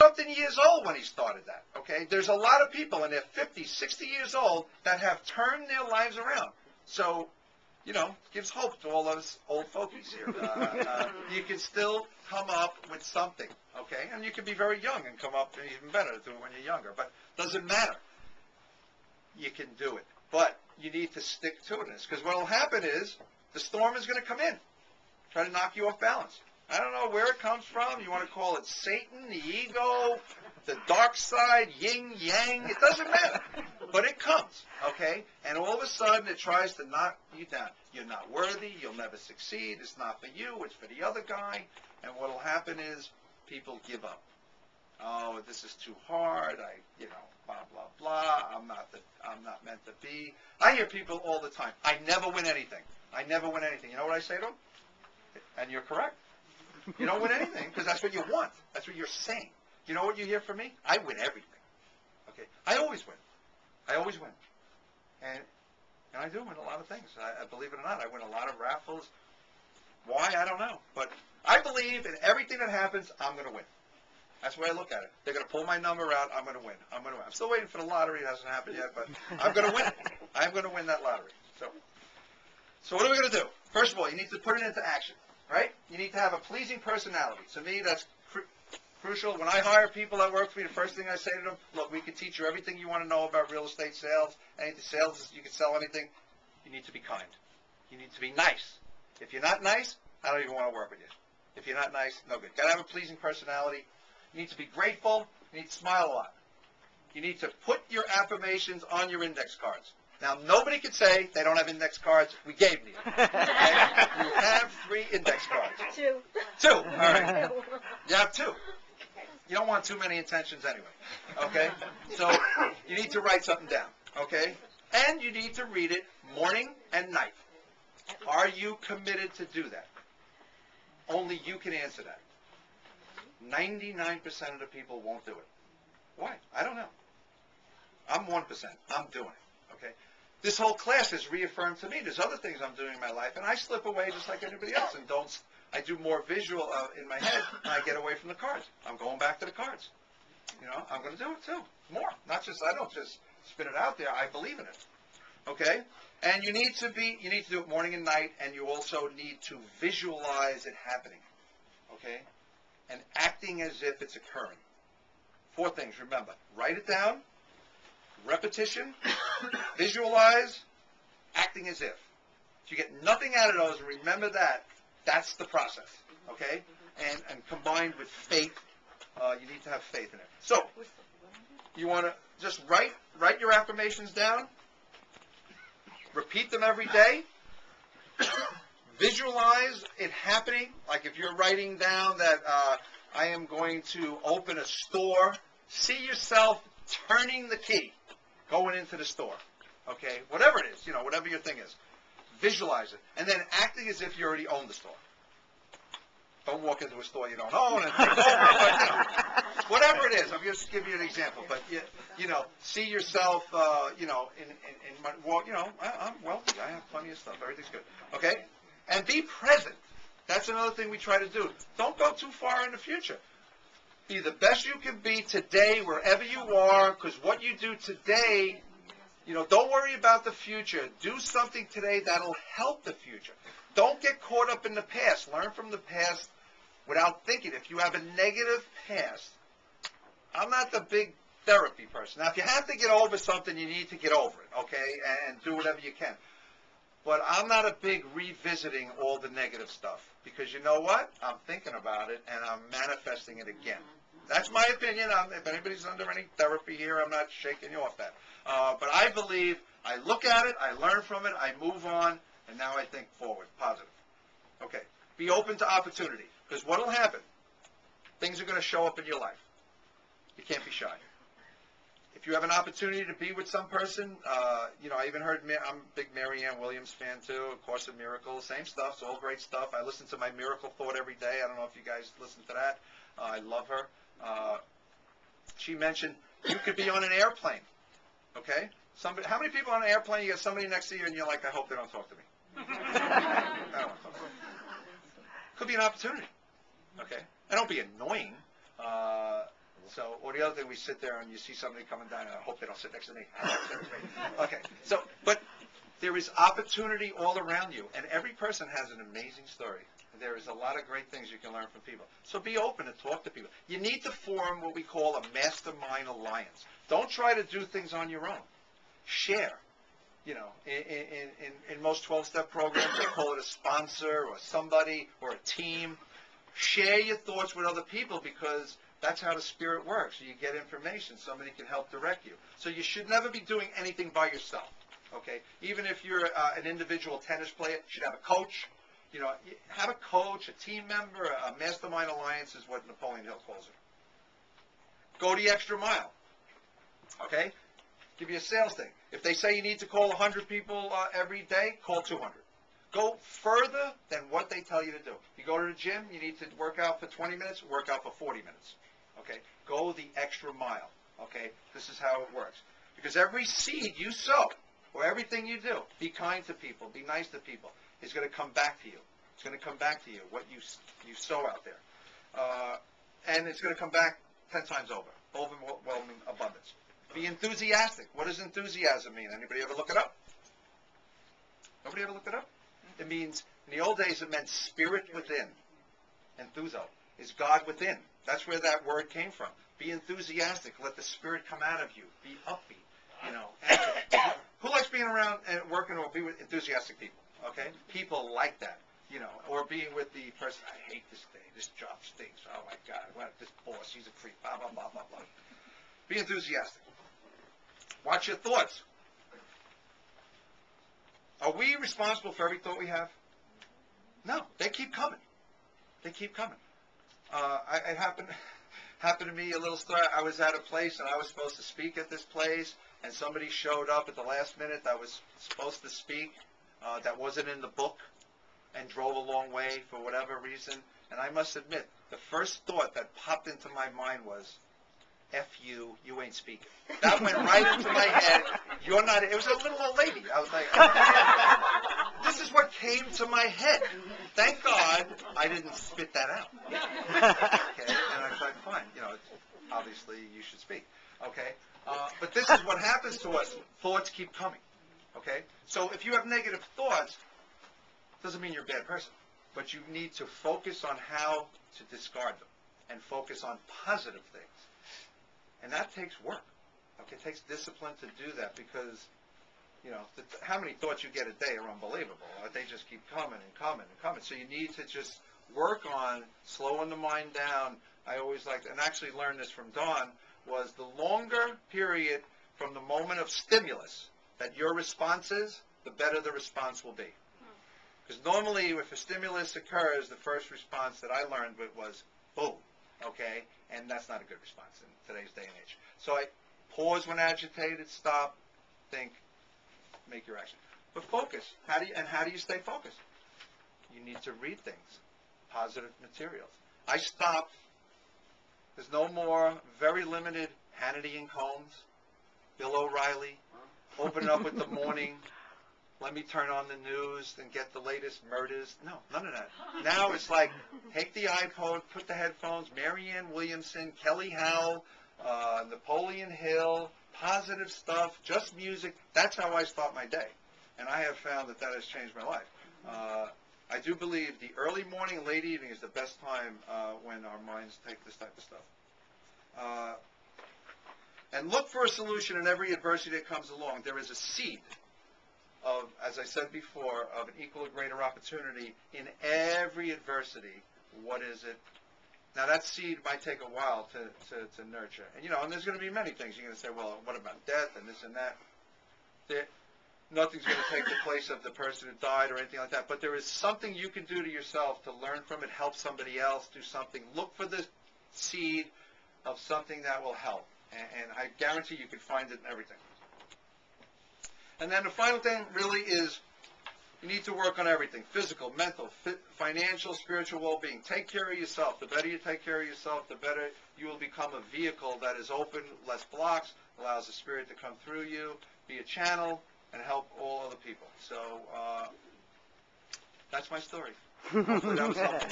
40-something years old when he started that, okay? There's a lot of people in their 50, 60 years old that have turned their lives around. So, you know, gives hope to all those old fogies here. You can still come up with something, okay? And you can be very young and come up even better to it when you're younger, but doesn't matter. You can do it. But you need to stick to it, because what will happen is the storm is going to come in, try to knock you off balance. I don't know where it comes from. You want to call it Satan, the ego, the dark side, yin, yang. It doesn't matter. But it comes, okay? And all of a sudden it tries to knock you down. You're not worthy. You'll never succeed. It's not for you. It's for the other guy. And what will happen is people give up. Oh, this is too hard. Blah, blah, blah. I'm not meant to be. I hear people all the time. I never win anything. I never win anything. You know what I say to them? And you're correct. You don't win anything because that's what you want. That's what you're saying. You know what you hear from me? I win everything. Okay? I always win. I always win. And I do win a lot of things. I believe it or not, I win a lot of raffles. Why? I don't know. But I believe in everything that happens, I'm going to win. That's the way I look at it. They're going to pull my number out. I'm going to win. I'm going to win. I'm still waiting for the lottery. It hasn't happened yet, but I'm going to win it. I'm going to win that lottery. So what are we going to do? First of all, you need to put it into action, right? You need to have a pleasing personality. To me, that's crucial. When I hire people that work for me, the first thing I say to them, look, we can teach you everything you want to know about real estate sales. Anything sales, you can sell anything. You need to be kind. You need to be nice. If you're not nice, I don't even want to work with you. If you're not nice, no good. Got to have a pleasing personality. You need to be grateful. You need to smile a lot. You need to put your affirmations on your index cards. Now, nobody can say they don't have index cards. We gave you. Okay? You have 3 index cards. 2. 2. All right. You have 2. You don't want too many intentions anyway. Okay? So you need to write something down. Okay? And you need to read it morning and night. Are you committed to do that? Only you can answer that. 99% of the people won't do it. Why? I don't know. I'm 1%. I'm doing it. Okay? This whole class has reaffirmed to me there's other things I'm doing in my life, and I slip away just like anybody else, and I do more visual in my head, and I get away from the cards. I'm going back to the cards. You know, I'm going to do it too. More. I don't just spin it out there. I believe in it. Okay? And you need to do it morning and night, and you also need to visualize it happening. Okay? And acting as if it's occurring. 4 things, remember. Write it down. Repetition, visualize, acting as if. If you get nothing out of those, remember that. That's the process, okay? And combined with faith, you need to have faith in it. So, you want to just write your affirmations down, repeat them every day, visualize it happening. Like if you're writing down that I am going to open a store, see yourself turning the key. Going into the store, okay? Whatever it is, you know, whatever your thing is. Visualize it. And then acting as if you already own the store. Don't walk into a store you don't own and take over. But, you know, whatever it is, I'm just giving you an example. But, you know, see yourself, you know, I'm wealthy. I have plenty of stuff. Everything's good, okay? And be present. That's another thing we try to do. Don't go too far in the future. Be the best you can be today, wherever you are, because what you do today, you know, don't worry about the future. Do something today that'll help the future. Don't get caught up in the past. Learn from the past without thinking. If you have a negative past, I'm not the big therapy person. Now, if you have to get over something, you need to get over it, okay, and do whatever you can. But I'm not a big revisiting all the negative stuff because you know what? I'm thinking about it and I'm manifesting it again. That's my opinion. If anybody's under any therapy here, I'm not shaking you off that. But I believe I look at it, I learn from it, I move on, and now I think forward, positive. Okay. Be open to opportunity because what will happen? Things are going to show up in your life. You can't be shy. If you have an opportunity to be with some person, you know, I even heard, I'm a big Marianne Williams fan too, A Course in Miracles, same stuff, it's all great stuff. I listen to my Miracle Thought every day. I don't know if you guys listen to that. I love her. She mentioned you could be on an airplane, okay? How many people on an airplane, you got somebody next to you and you're like, I hope they don't talk to me. I don't want to talk to them. Could be an opportunity, okay? And don't be annoying. So, or the other thing, we sit there and you see somebody coming down, and I hope they don't sit next to me. Okay, so, but there is opportunity all around you, and every person has an amazing story. There is a lot of great things you can learn from people. So be open and talk to people. You need to form what we call a mastermind alliance. Don't try to do things on your own. Share. You know, in most 12-step programs, they call it a sponsor or somebody or a team. Share your thoughts with other people because that's how the Spirit works. You get information. Somebody can help direct you. So you should never be doing anything by yourself. Okay? Even if you're an individual tennis player, you should have a coach. You know, have a coach, a team member, a mastermind alliance is what Napoleon Hill calls it. Go the extra mile. Okay? Give you a sales thing. If they say you need to call 100 people every day, call 200. Go further than what they tell you to do. If you go to the gym, you need to work out for 20 minutes, work out for 40 minutes. Okay? Go the extra mile. Okay? This is how it works. Because every seed you sow, or everything you do, be kind to people, be nice to people, is going to come back to you. It's going to come back to you, what you sow out there. And it's going to come back 10 times over. Overwhelming abundance. Be enthusiastic. What does enthusiasm mean? Anybody ever look it up? Nobody ever looked it up? It means, in the old days, it meant spirit within. Enthuso is God within. That's where that word came from. Be enthusiastic. Let the Spirit come out of you. Be upbeat. You know. Who likes being around and working or be with enthusiastic people? Okay? People like that. You know, or being with the person, I hate this day. This job stinks. Oh, my God. What, this boss, he's a creep. Blah, blah, blah, blah, blah. Be enthusiastic. Watch your thoughts. Are we responsible for every thought we have? No. They keep coming. They keep coming. It happened to me, a little story. I was at a place, and I was supposed to speak at this place, and somebody showed up at the last minute that was supposed to speak that wasn't in the book and drove a long way for whatever reason. And I must admit, the first thought that popped into my mind was, F you, you ain't speaking. That went right into my head. You're not, it was a little old lady. I was like, this is what came to my head. Thank God I didn't spit that out. Okay, and I thought, fine, you know, obviously you should speak. Okay, but this is what happens to us. Thoughts keep coming. Okay, so if you have negative thoughts, doesn't mean you're a bad person, but you need to focus on how to discard them and focus on positive things. And that takes work. Okay, it takes discipline to do that because, you know, how many thoughts you get a day are unbelievable. They just keep coming and coming and coming. So you need to just work on slowing the mind down. I always liked, and actually learned this from Don, was the longer period from the moment of stimulus that your response is, the better the response will be. Because normally if a stimulus occurs, the first response that I learned was boom. Okay, and that's not a good response in today's day and age. So I pause when agitated, stop, think, make your action. But focus. How do you stay focused? You need to read things, positive materials. I stopped. There's no more, very limited Hannity and Combs, Bill O'Reilly, open it up with the morning. Let me turn on the news and get the latest murders. No, none of that. Now it's like, take the iPod, put the headphones, Marianne Williamson, Kelly Howe, Napoleon Hill, positive stuff, just music. That's how I start my day. And I have found that has changed my life. I do believe the early morning, late evening is the best time when our minds take this type of stuff. And look for a solution in every adversity that comes along. There is a seed of, as I said before, of an equal or greater opportunity in every adversity. What is it? Now that seed might take a while to nurture. And you know, and there's going to be many things. You're going to say, well, what about death and this and that? Nothing's going to take the place of the person who died or anything like that. But there is something you can do to yourself to learn from it, help somebody else, do something. Look for the seed of something that will help. And I guarantee you can find it in everything. And then the final thing really is you need to work on everything. Physical, mental, financial, spiritual well-being. Take care of yourself. The better you take care of yourself, the better you will become a vehicle that is open, less blocks, allows the Spirit to come through you, be a channel, and help all other people. So that's my story. Hopefully that was helpful.